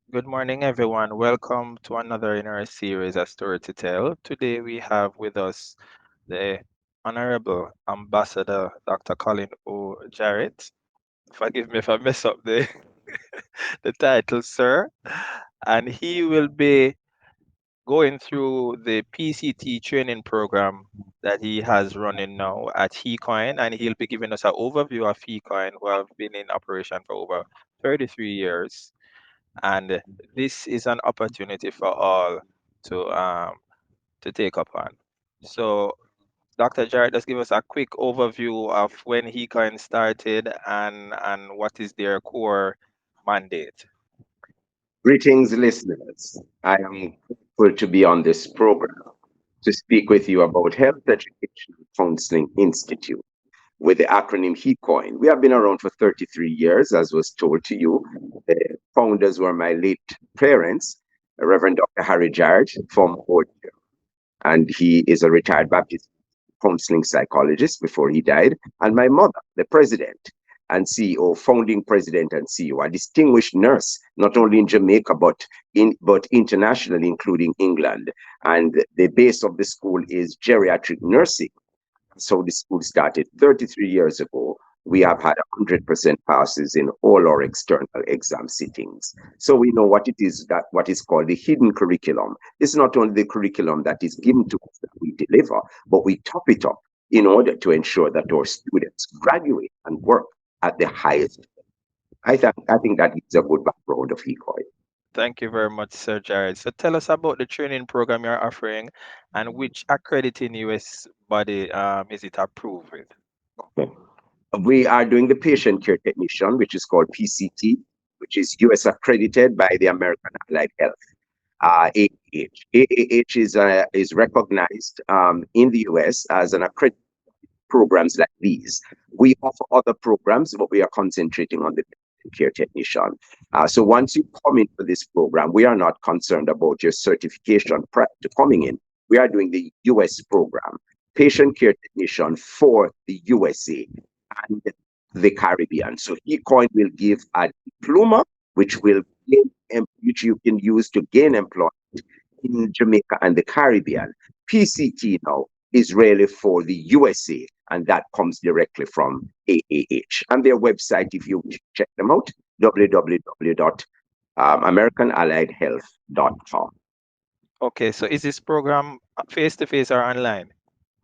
Good morning, everyone. Welcome to another in our series, A Story to Tell. Today we have with us the Honorable Ambassador Dr. Colin O. Jarrett. Forgive me if I mess up the, the title, sir. And he will be going through the PCT training program that he has running now at HECOIN, and he'll be giving us an overview of HECOIN, who have been in operation for over 33 years. And this is an opportunity for all to to take up on. So, Dr. Jarrett, just give us a quick overview of when HECOIN started and what is their core mandate. Greetings, listeners. I am grateful to be on this program to speak with you about Health Education Counseling Institute with the acronym HECOIN. We have been around for 33 years, as was told to you. The founders were my late parents, Reverend Dr. Harry Jarrett, former board chair, and he is a retired Baptist counseling psychologist before he died, and my mother, the president and CEO, founding president and CEO, a distinguished nurse, not only in Jamaica but internationally, including England. And the base of the school is geriatric nursing. So the school started 33 years ago. We have had 100% passes in all our external exam sittings. So we know what it is, that what is called the hidden curriculum. It's not only the curriculum that is given to us that we deliver, but we top it up in order to ensure that our students graduate and work at the highest. I think that is a good background of ECOI. Thank you very much, Sir Jarrett. So tell us about the training program you're offering and which accrediting US body is it approved with? We are doing the patient care technician, which is called PCT, which is US accredited by the American Allied Health. AAH. AAH is recognized in the US as an accredited programs like these. We offer other programs, but we are concentrating on the care technician. So once you come into this program, we are not concerned about your certification prior to coming in. We are doing the US program, patient care technician for the USA and the Caribbean. So eCoin will give a diploma, which will which you can use to gain employment in Jamaica and the Caribbean. PCT now is really for the USA, and that comes directly from AAH. And their website, if you check them out, www.americanalliedhealth.com. Okay, so is this program face to face or online?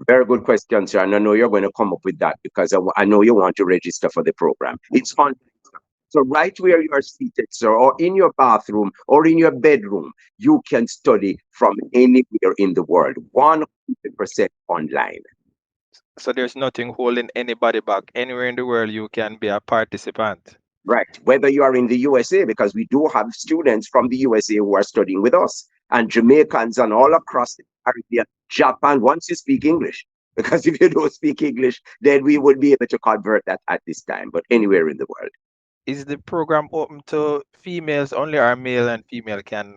Very good question, sir. And I know you're going to come up with that because I know you want to register for the program. It's on. So right where you are seated, sir, or in your bathroom or in your bedroom, you can study from anywhere in the world, 100% online. So there's nothing holding anybody back. Anywhere in the world, you can be a participant. Right. Whether you are in the USA, because we do have students from the USA who are studying with us, and Jamaicans and all across the Caribbean, Japan, once you speak English. Because if you don't speak English, then we would be able to convert that at this time, but anywhere in the world. Is the program open to females only, or male and female can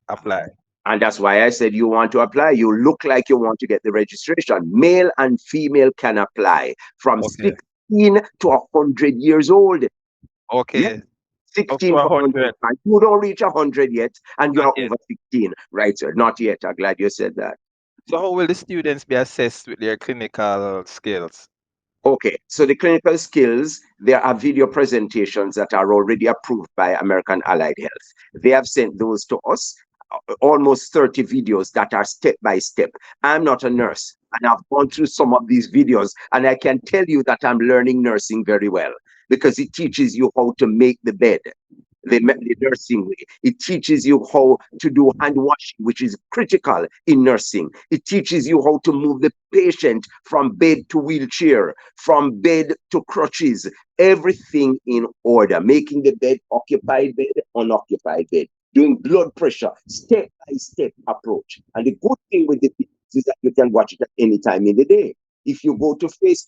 apply? And that's why I said you want to apply. You look like you want to get the registration. Male and female can apply from Okay. 16 to 100 years old. Yes, Okay. Up to 16 to 100. 100. And you don't reach 100 yet, and Not you're yet. over 16. Right, sir? Not yet. I'm glad you said that. So how will the students be assessed with their clinical skills? Okay, so the clinical skills, there are video presentations that are already approved by American Allied Health. They have sent those to us, almost 30 videos that are step by step. I'm not a nurse, and I've gone through some of these videos, and I can tell you that I'm learning nursing very well because it teaches you how to make the bed, the nursing way. It teaches you how to do hand washing, which is critical in nursing. It teaches you how to move the patient from bed to wheelchair, from bed to crutches, everything in order, making the bed occupied bed, unoccupied bed, doing blood pressure, step by step approach. And the good thing with the videos is that you can watch it at any time in the day. If you go to face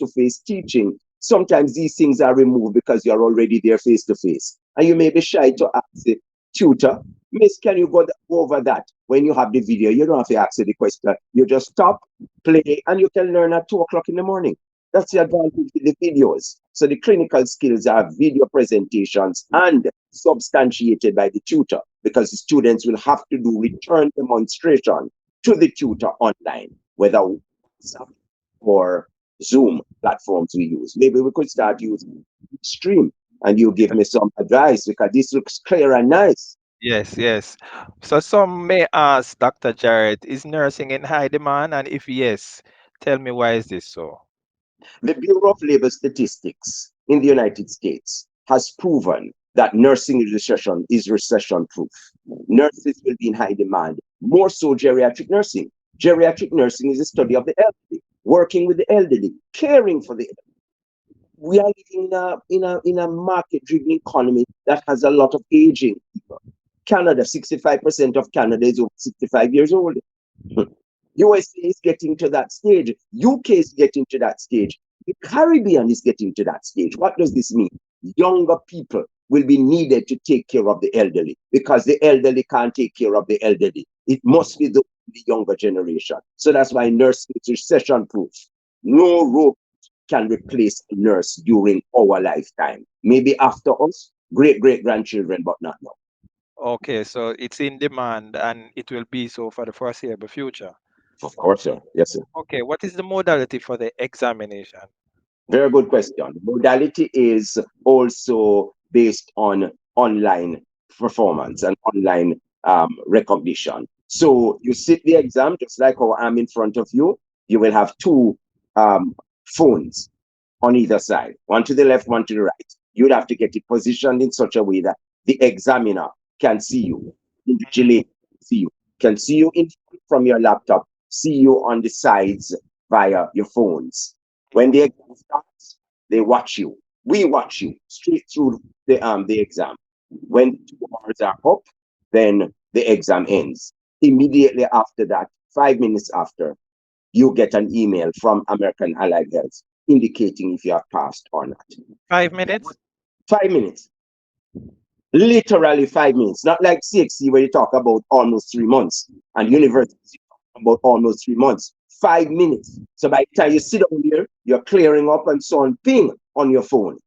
teaching, sometimes these things are removed because you're already there face to face. And you may be shy to ask the tutor, Miss, can you go over that? When you have the video, you don't have to ask the question. You just stop, play, and you can learn at 2 o'clock in the morning. That's the advantage with the videos. So the clinical skills are video presentations and substantiated by the tutor because the students will have to do return demonstration to the tutor online, whether WhatsApp or Zoom platforms we use. Maybe we could start using Stream, and you give me some advice because this looks clear and nice. Yes, yes. So some may ask Dr. Jarrett, is nursing in high demand? And if yes, tell me why is this so? The Bureau of Labor Statistics in the United States has proven that nursing is recession proof. Nurses will be in high demand, more so geriatric nursing. Geriatric nursing is a study of the elderly, working with the elderly, caring for the elderly. We are living in a market driven economy that has a lot of aging people. Canada, 65% of Canada is over 65 years old. U.S.A. is getting to that stage. UK is getting to that stage. The Caribbean is getting to that stage. What does this mean? Younger people will be needed to take care of the elderly because the elderly can't take care of the elderly. It must be the younger generation. So that's why nursing is recession proof. No robot can replace a nurse during our lifetime. Maybe after us, great great grandchildren, but not now. Okay, so it's in demand and it will be so for the foreseeable future. Of course, sir. Yes, sir. Okay, what is the modality for the examination? Very good question. Modality is also based on online performance and online recognition. So you sit the exam just like how I'm in front of you. You will have two um, phones on either side, one to the left, one to the right. You'd have to get it positioned in such a way that the examiner can see you, Mhm. invigilator see you, can see you in from your laptop, see you on the sides via your phones. When the exam starts, they watch you. We watch you straight through the exam. When the 2 hours are up, then the exam ends. Immediately after that, 5 minutes after, you get an email from American Allied Health indicating if you have passed or not. 5 minutes? 5 minutes, literally 5 minutes, not like CXC where you talk about almost 3 months and university about almost 3 months. 5 minutes. So by the time you sit down there, you're clearing up and so on, ping on your phone,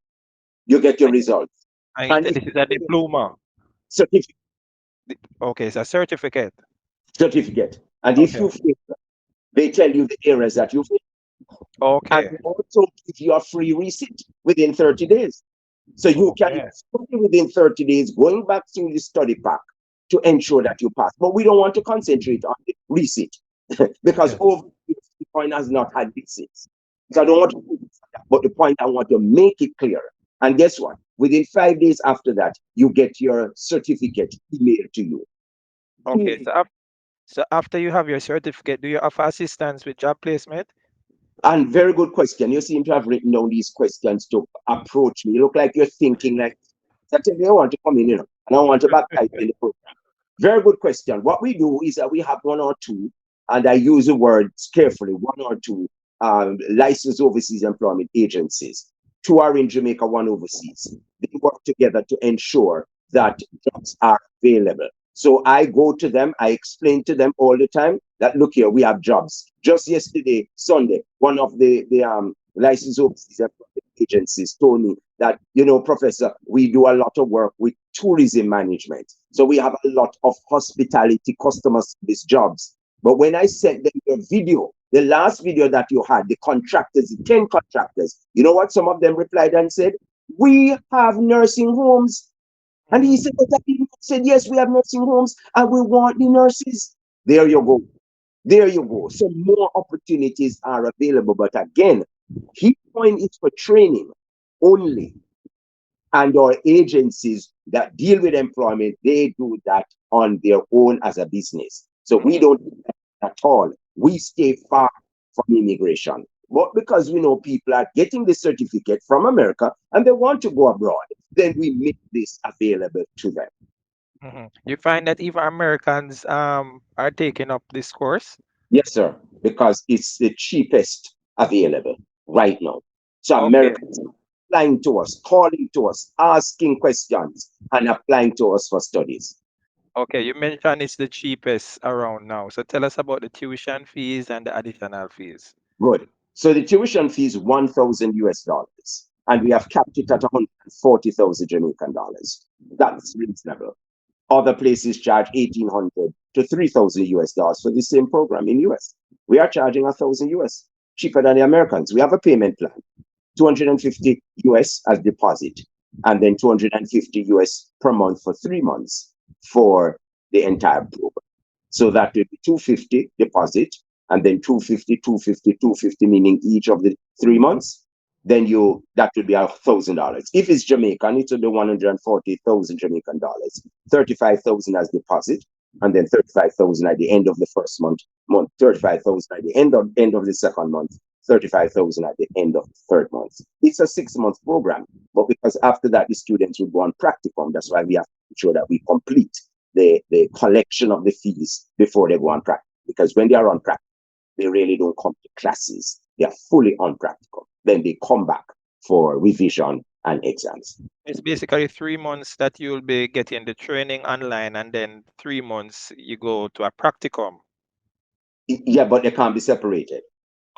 you get your And results. and you And said if this is you a fail, diploma. certificate, Okay, it's a certificate. certificate. And if Okay. you fail, they tell you the areas that you fail. And Okay. they also give you a free receipt within 30 days. So you can Okay. study within 30 days, going back through the study pack to ensure that you pass. But we don't want to concentrate on the receipt because Yes. over the point has not had receipts. So I don't want to put this on that. But the point I want to make it clear. And guess what? Within 5 days after that, you get your certificate emailed to you. Okay. So after you have your certificate, do you offer assistance with job placement? And very good question. You seem to have written down these questions to approach me. You look like you're thinking like, I tell you, I want to come in, and I want to baptize in the program. Very good question. What we do is that we have one or two, and I use the words carefully, one or two licensed overseas employment agencies. Two are in Jamaica, one overseas. They work together to ensure that jobs are available. So I go to them, I explain to them all the time that look here, we have jobs. Just yesterday, Sunday, one of the licensed overseas employment agencies told me that, Professor, we do a lot of work with tourism management. So we have a lot of hospitality customer service jobs. But when I sent them your video, the last video that you had, the contractors, the 10 contractors, you know what? Some of them replied and said, we have nursing homes. And he said, but I said, yes, we have nursing homes and we want the nurses. There you go. There you go. So more opportunities are available. But again, HECOIN is for training only. And our agencies that deal with employment, they do that on their own as a business. So we Mhm. don't do that at all. We stay far from immigration. But because we know people are getting the certificate from America and they want to go abroad, then we make this available to them. You find that even Americans are taking up this course? Yes, sir, because it's the cheapest available right now. So Okay. Americans are applying to us, calling to us, asking questions, and applying to us for studies. Okay, you mentioned it's the cheapest around now. So tell us about the tuition fees and the additional fees. Good. So the tuition fee is 1,000 US dollars, and we have capped it at 140,000 Jamaican dollars. That's reasonable. Other places charge 1,800 to 3,000 US dollars for the same program in US. We are charging 1,000 US, cheaper than the Americans. We have a payment plan, 250 US as deposit, and then 250 US per month for 3 months for the entire program. So that will be 250 deposit, and then 250, 250, 250, meaning each of the 3 months. Then that would be $1,000. If it's Jamaican, it will be 140,000 Jamaican dollars. 35,000 as deposit, and then 35,000 at the end of the first month, 35,000 at the end of the second month, 35,000 at the end of the third month. It's a 6 month program, but because after that the students will go on practicum, that's why we have to ensure that we complete the collection of the fees before they go on practice. Because when they are on practice, they really don't come to classes. They are fully on practical. Then they come back for revision and exams. It's basically 3 months that you'll be getting the training online, and then 3 months you go to a practicum. Yeah, but they can't be separated.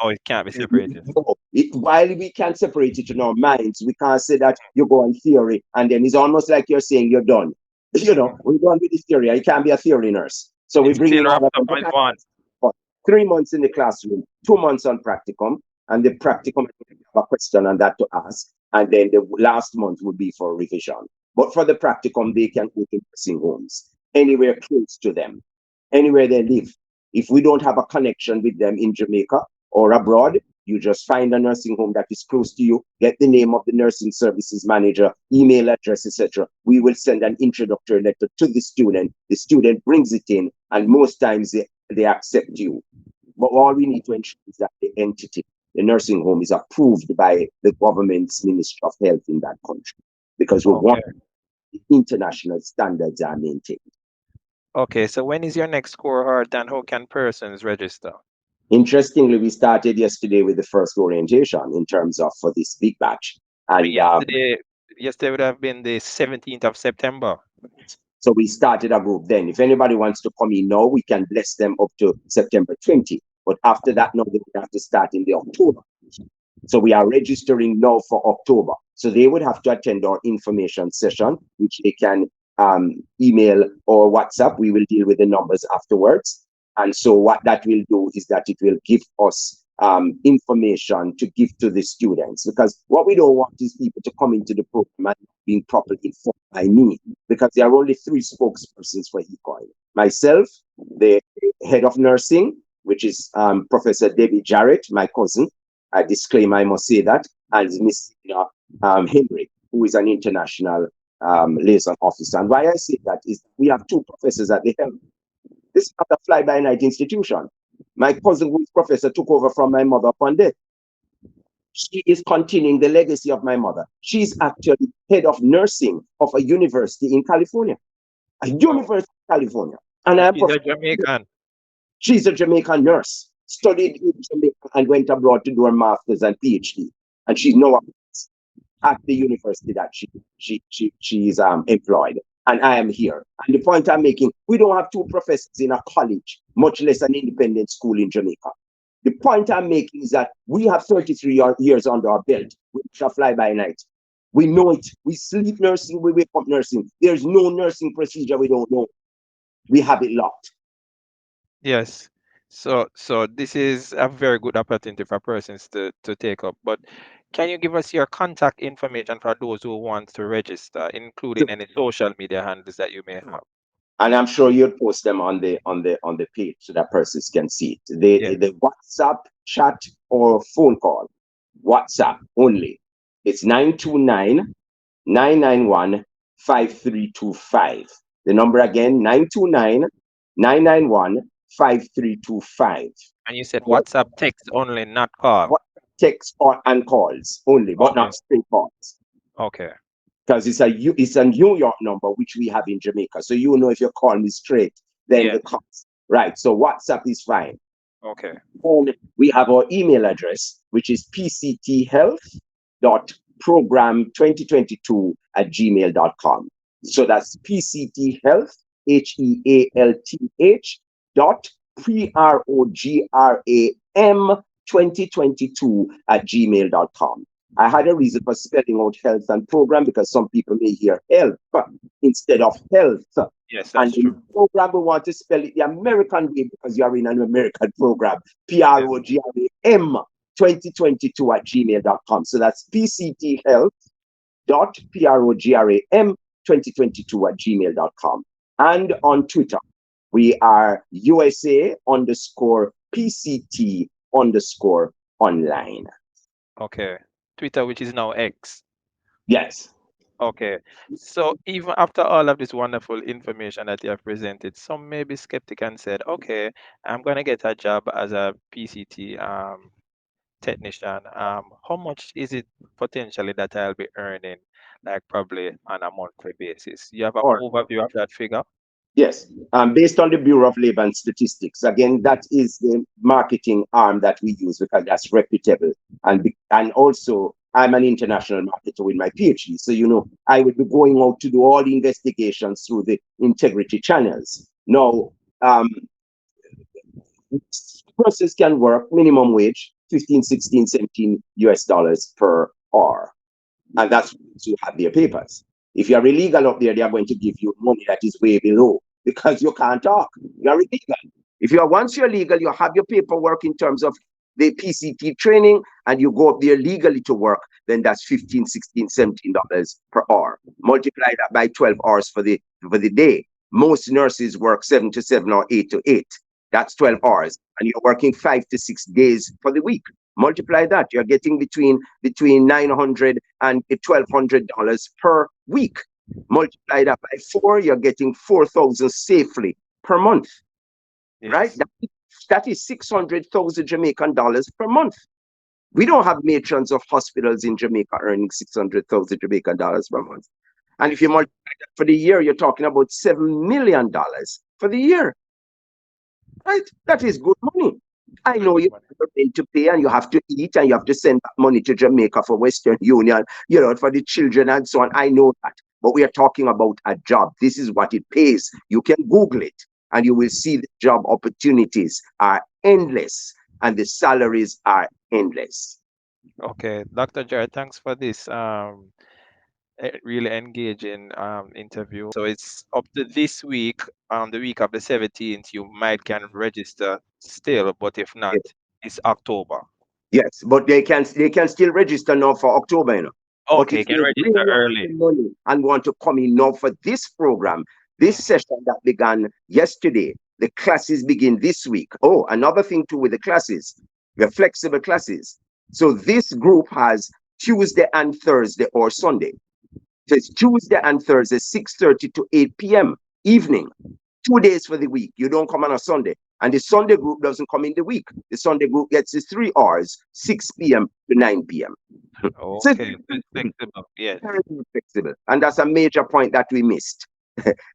Oh, it can't be separated. No, while we can separate it in our minds, we can't say that you go on theory and then it's almost like you're saying you're done. Mhm. We're done with this theory. You can't be a theory nurse. So we It's bring still in all wrapped of up them. in one. But 3 months in the classroom, 2 months on practicum, and the practicum have a question on that to ask, and then the last month would be for revision. But for the practicum, they can go to nursing homes anywhere close to them, anywhere they live. If we don't have a connection with them in Jamaica or abroad, you just find a nursing home that is close to you, get the name of the nursing services manager, email address, etc. We will send an introductory letter to the student. The student brings it in, and most times they accept you. But all we need to ensure is that the entity, the nursing home, is approved by the government's Ministry of Health in that country, because we want Okay. the international standards are maintained. Okay, so when is your next cohort and how can persons register? Interestingly, we started yesterday with the first orientation in terms of for this big batch. So And yesterday would have been the 17th of September. so we started a group then. If anybody wants to come in now, we can bless them up to September 20. But after that, now they would have to start in the October. So we are registering now for October. So they would have to attend our information session, which they can email or WhatsApp. We will deal with the numbers afterwards. And so what that will do is that it will give us information to give to the students, because what we don't want is people to come into the program and being properly informed by me, because there are only three spokespersons for HECOIN. Myself, the head of nursing, which is Professor Debbie Jarrett, my cousin. I disclaim, I must say that, and Miss Henry, who is an international liaison officer. And why I say that is we have two professors at the helm. This is not a fly-by-night institution. My cousin, who is professor, took over from my mother upon death. She is continuing the legacy of my mother. She's actually head of nursing of a university in California, a Oh, university in California. And and I'm she's a professor. Jamaican. She's a Jamaican nurse, studied in Jamaica and went abroad to do her master's and PhD. And she's now at the university that she is employed. And I am here. And the point I'm making, we don't have two professors in a college, much less an independent school in Jamaica. The point I'm making is that we have 33 years under our belt. We shall fly by night. We know it. We sleep nursing, we wake up nursing. There's no nursing procedure we don't know. We have it locked. Yes. So this is a very good opportunity for persons to take up. But can you give us your contact information for those who want to register, including any social media handles that you may have? And I'm sure you'll post them on the page so that persons can see it. Yeah. The WhatsApp chat or phone call, WhatsApp only. It's 929-991-5325. The number again, 929-991-5325. And you said Or WhatsApp text only, not call. what text or and calls only, but Okay. not straight calls. Okay. Because it's a New York number which we have in Jamaica. So you know if you call me straight, then Yeah. the cost. Right. So WhatsApp is fine. Okay. And we have our email address, which is pcthealth.program2022 at gmail.com. So that's pcthealth, HEALTH dot program 2022 at gmail.com. I had a reason for spelling out health and program because some people may hear health instead of health. Yes, And that's in true. program, we want to spell it the American way because you're in an American program. Yeah. PROGRAM 2022 at gmail.com. So that's PCT Health dot program 2022 at gmail.com. And on Twitter, we are USA underscore PCT underscore online. Okay. Twitter, which is now X. Yes. Okay. So even after all of this wonderful information that you have presented, some may be skeptic and said, okay, I'm gonna get a job as a PCT technician. How much is it potentially that I'll be earning, like probably on a monthly basis? You have an Or overview of that figure? yes, based on the Bureau of Labor and Statistics. Again, that is the marketing arm that we use because that's reputable. And also, I'm an international marketer with my PhD. So, I would be going out to do all the investigations through the integrity channels. Now, um, persons can work minimum wage, 15, 16, 17 US dollars per hour. And that's to have their papers. If you're illegal up there, they are going to give you money that is way below because you can't talk. You're illegal. If you're once you're legal, you have your paperwork in terms of the PCT training, and you go up there legally to work, then that's 15, 16, $17 per hour. Multiply that by 12 hours for the day. Most nurses work 7 to 7 or 8 to 8. That's 12 hours. And you're working 5 to 6 days for the week. Multiply that. You're getting between $900 and $1,200 per week. Multiply that by 4, you're getting 4,000 safely per month, right? Yes. That is 600,000 Jamaican dollars per month. We don't have matrons of hospitals in Jamaica earning 600,000 Jamaican dollars per month. And if you Yes. multiply that for the year, you're talking about $7 million for the year, right? That is good money. I Very know good you money. have a rent to pay and you have to eat and you have to send that money to Jamaica for Western Union, for the children and so on. I know that. But we are talking about a job. This is what it pays. You can Google it and you will see the job opportunities are endless and the salaries are endless. Okay, Dr. Jared, thanks for this really engaging interview. So it's up to this week, the week of the 17th, you might can register still, but if not, it's October. Yes, but they can still register now for October, But Okay, you if can they register really have early. the money and want to come in now for this program, this Mhm. session that began yesterday, the classes begin this week. Oh, another thing too with the classes, we have flexible classes. So this group has Tuesday and Thursday or Sunday. So it's Tuesday and Thursday, 6:30 to 8 p.m. evening. 2 days for the week. You don't come on a Sunday. And the Sunday group doesn't come in the week. The Sunday group gets its 3 hours, 6 p.m. to 9 p.m. So it's Okay, so it's flexible. Yes, very, very flexible. And that's a major point that we missed.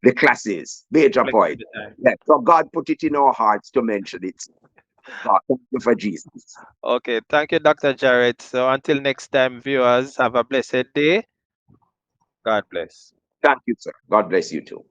The classes, major point. flexible time. Yeah, so God put it in our hearts to mention it. God, thank you for Jesus. Okay, thank you, Dr. Jared. So until next time, viewers, have a blessed day. God bless. Thank you, sir. God bless you too.